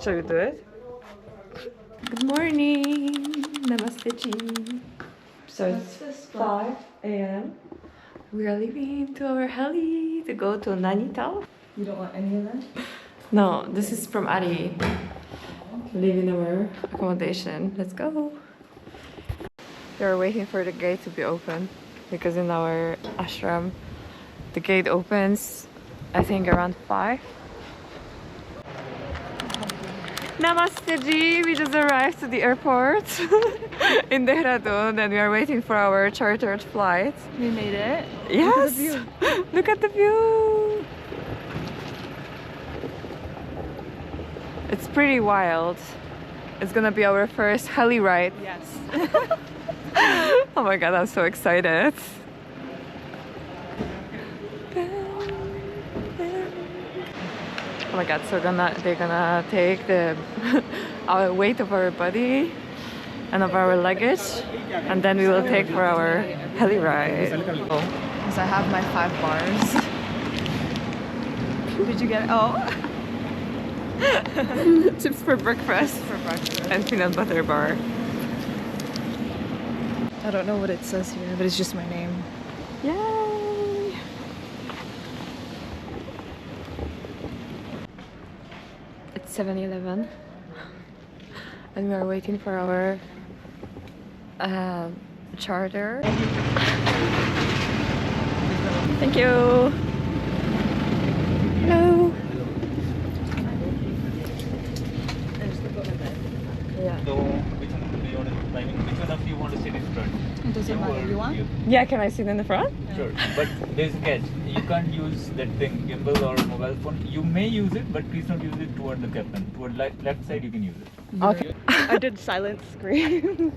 Shall we do it? Good morning. Namaste Ji. So it's 5 a.m. We are leaving to our heli to go to Nainital. You don't want any of that? No, this is from Ari. Leaving our accommodation. Let's go. We are waiting for the gate to be open because in our ashram the gate opens I think around 5. Namaste Ji! We just arrived to the airport in Dehradun and we are waiting for our chartered flight. We made it. Yes! Look at the view! It's pretty wild. It's gonna be our first heli ride. Yes. Oh my god, I'm so excited. Oh my god, so they're gonna take the our weight of our body and of our luggage and then we will take for our heli ride. Because I have my 5 bars. Did you get it? Oh. Chips for breakfast. And peanut butter bar. I don't know what it says here, but it's just my name. Yay! It's 7-Eleven and we are waiting for our charter. Thank you! Hello! Yeah. So which one do you want to, I mean, which one of you want to sit in front? It doesn't matter. You want? Yeah, can I sit in the front? Sure, but there's a catch. You can't use that thing, gimbal or mobile phone. You may use it, but please don't use it toward the captain. Toward left side you can use it. Okay. I did silent scream.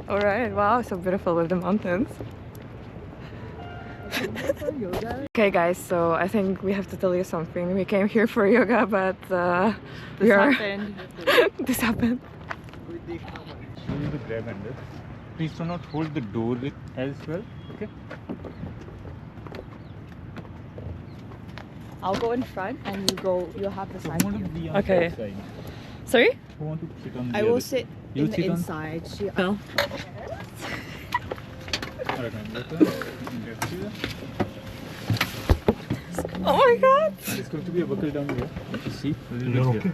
Alright, wow, so beautiful with the mountains. Okay guys, so I think we have to tell you something. We came here for yoga, but This happened. This happened. Show you the grab handle. Please do not hold the door with as well, okay? I'll go in front and you'll have the So side who want to view. be on Okay. that side? Sorry? Who want to sit on the I will other sit side? You in the sit on- inside. No. Alright, I'm open. Left here. Oh my god! It's going to be a buckle down here. You see? A little bit here.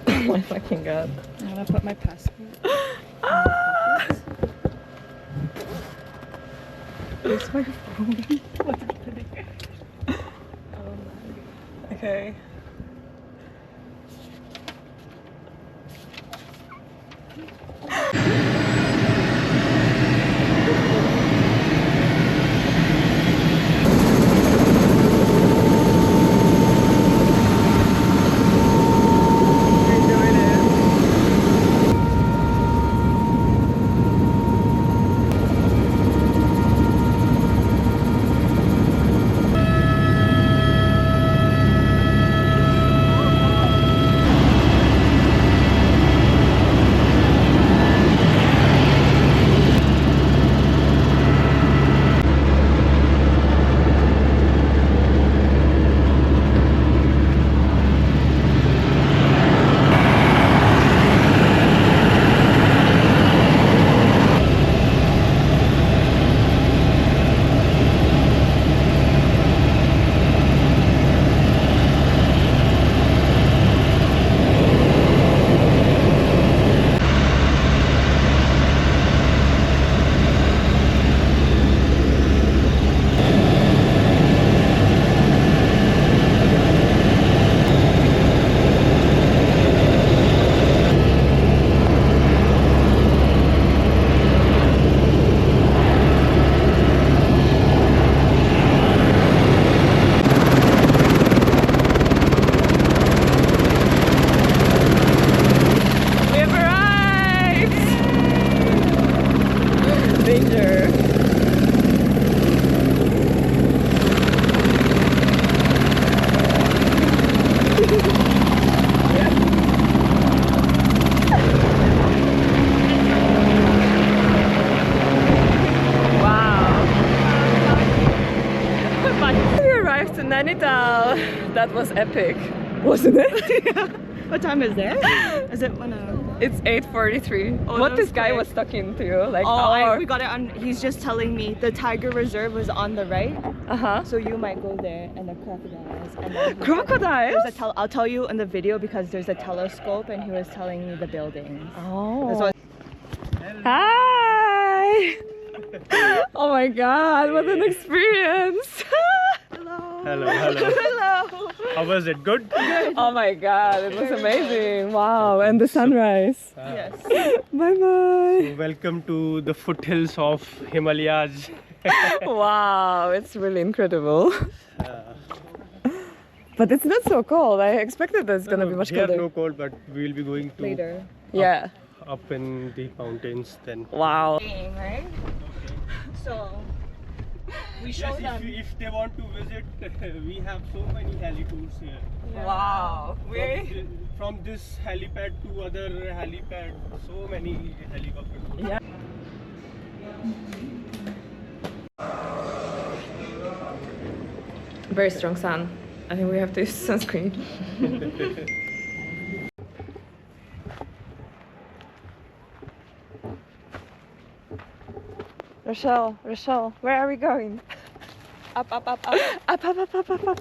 Oh my fucking god. I'm gonna put my passport. Where's my phone? What's happening? Okay. Nainital. That was epic. Wasn't it? What time is it? Is it when? It's 8:43. Oh, What that this was guy quick. was talking to you? Like, We got it on. He's just telling me the tiger reserve was on the right, uh-huh. so you might go there, and the crocodiles. And then Crocodiles? I'll tell you in the video because there's a telescope, and he was telling me the buildings. Oh. That's what- Hi! Oh my god, what an experience! Hello. Hello, hello. Hello. How was it? Good? Oh my god, it was amazing. Wow, and the sunrise. Yes. Bye bye. Welcome to the foothills of Himalayas. Wow, it's really incredible. But it's not so cold. I expected that it's gonna be much Here colder. no cold, but we will be going to Later. Yeah. up in the mountains then. Wow. Right? So we showed them. If they want to visit, we have so many heli tours here. Wow. From this helipad to other helipad, so many helicopter tours. Yeah. Very strong sun. I think we have to use sunscreen. Rochelle, where are we going? Up. Up, up, up.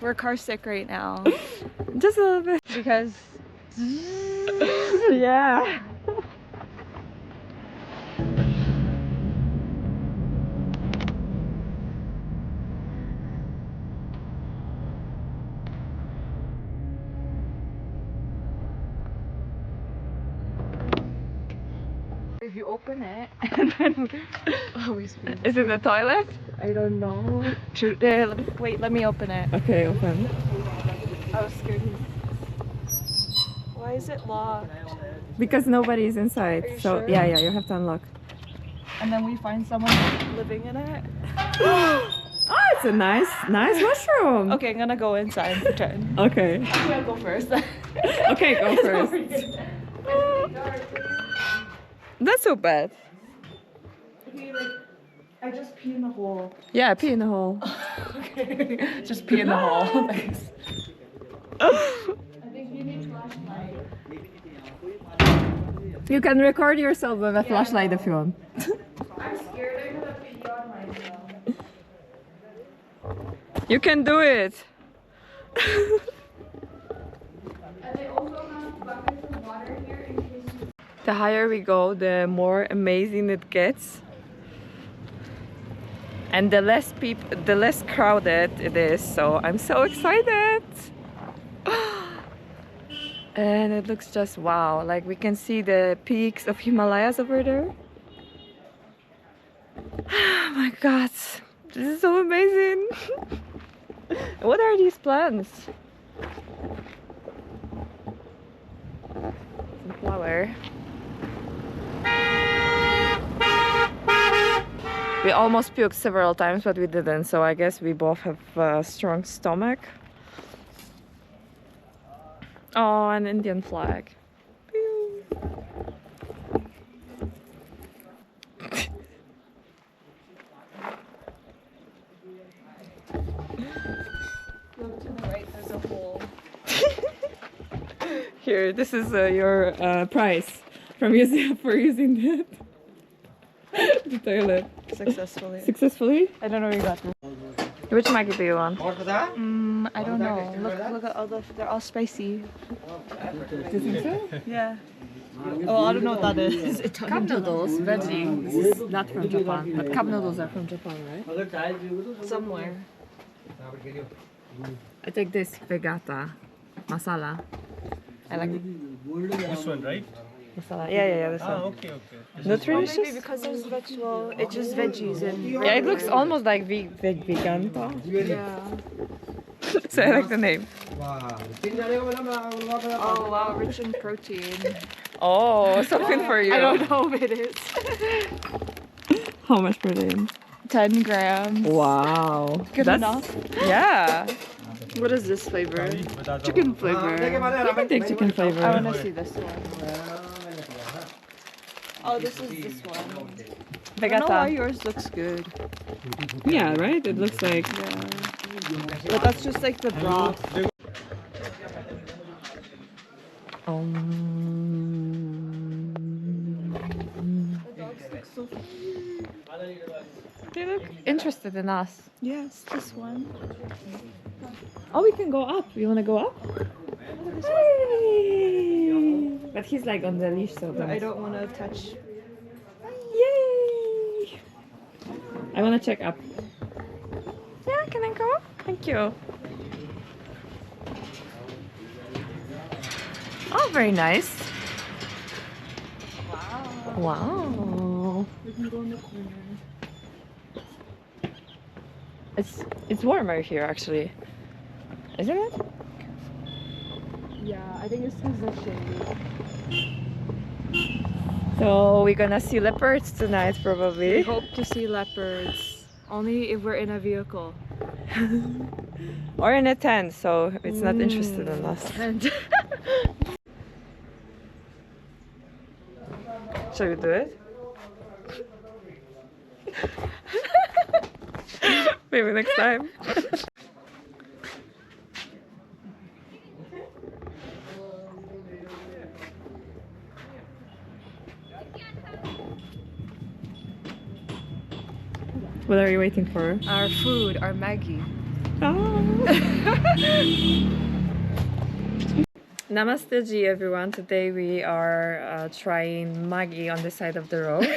We're car sick right now Just a little bit. because Yeah. if you open it and then Is it the toilet? I don't know. Wait, let me open it. Okay, open. I was scared. Why is it locked? Because nobody is inside. Are you So sure? yeah, you have to unlock. And then we find someone living in it. Oh, it's a nice mushroom. Okay, I'm gonna go inside and pretend. Okay. I'm gonna go first. Okay, go first. That's so bad. I just pee in the hole. Yeah, pee in the hole. Okay. Just pee in the hole. Thanks. I think you need flashlight. You can record yourself with a flashlight if you want. I'm scared I'm gonna pee on myself. You can do it. And they also have buckets of water here in case you... The higher we go, the more amazing it gets. And the less crowded it is, so I'm so excited. And it looks just wow, like we can see the peaks of Himalayas over there. Oh my god, this is so amazing. What are these plants? Some flower. We almost puked several times, but we didn't, so I guess we both have a strong stomach. Oh, an Indian flag. Pew. Look to the right, there's a hole. Here, this is your prize from using that the toilet Successfully. successfully. I don't know where you got this. Which Maggie do you want? I don't know. Look at all they're all spicy. Do you think so? Yeah. Oh, I don't know what that is. Cup noodles, veggie. This is not from Japan, but cup noodles are from Japan, right? Somewhere. I take this vegata masala. I like This one, right? masala. Yeah, this one. Okay. Maybe Nutritious. because there's vegetable, it's just veggies and Yeah, it looks almost like vegan. yeah. So I like the name. Oh wow, rich in protein. Oh, something for you. I don't know if it is. How much protein? 10 grams. Wow. Good enough. Yeah. What is this flavor? Chicken flavor. You can take chicken flavor. I want to see this one. Oh, this is this one. I don't know why Vegata. yours looks good. Yeah, right? It looks like. But that's just like the broth. The dogs look so. They look interested in us. Yes, this one. Oh, we can go up. You want to go up? Hey! But he's like on the leash, so I don't want to touch. Yay! I want to check up. Yeah, can I go? Thank you. Oh, very nice. Wow. Wow. We can go in the corner. It's warmer here actually, isn't it? Yeah, I think it's because of shady. So we're gonna see leopards tonight We probably. hope to see leopards. Only if we're in a vehicle. Or in a tent, so it's not interested in us. And Shall we do it? Maybe next time. What are you waiting for? our food, our Maggie. Namaste Ji everyone. Today we are trying Maggi on the side of the road.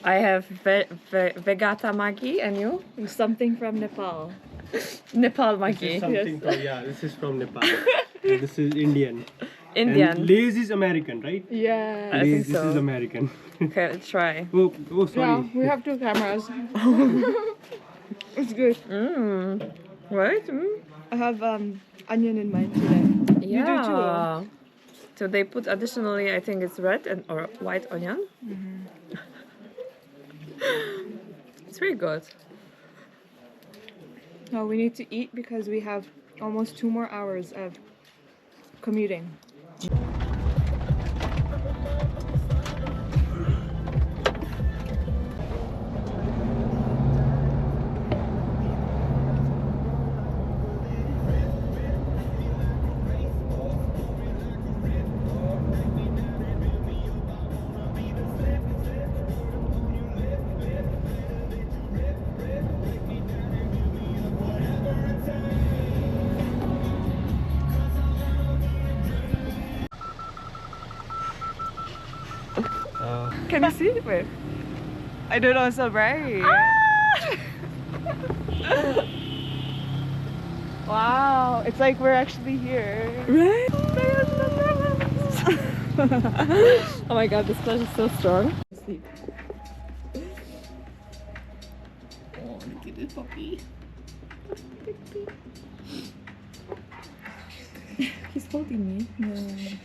I have Vegata Maggi, and you? Something from Nepal. Nepal This is Maggi. something from, yeah, this is from Nepal. And this is Indian. Indian. And Lay's is American, right? Yeah. I Lay's, think so. this is American. Okay, let's try. Oh, Yeah, sorry. we have two cameras. It's good. Right? I have onion in mine today. Yeah. You do too. So they put additionally, I think it's red and or white onion. It's really good. No, we need to eat because we have almost 2 more hours of commuting. Can you see? Wait. I don't know, it's so bright. Wow, it's like we're actually here. Right? Oh my god, this flash is so strong. Sleep. Oh, look at this puppy. He's holding me. Yeah.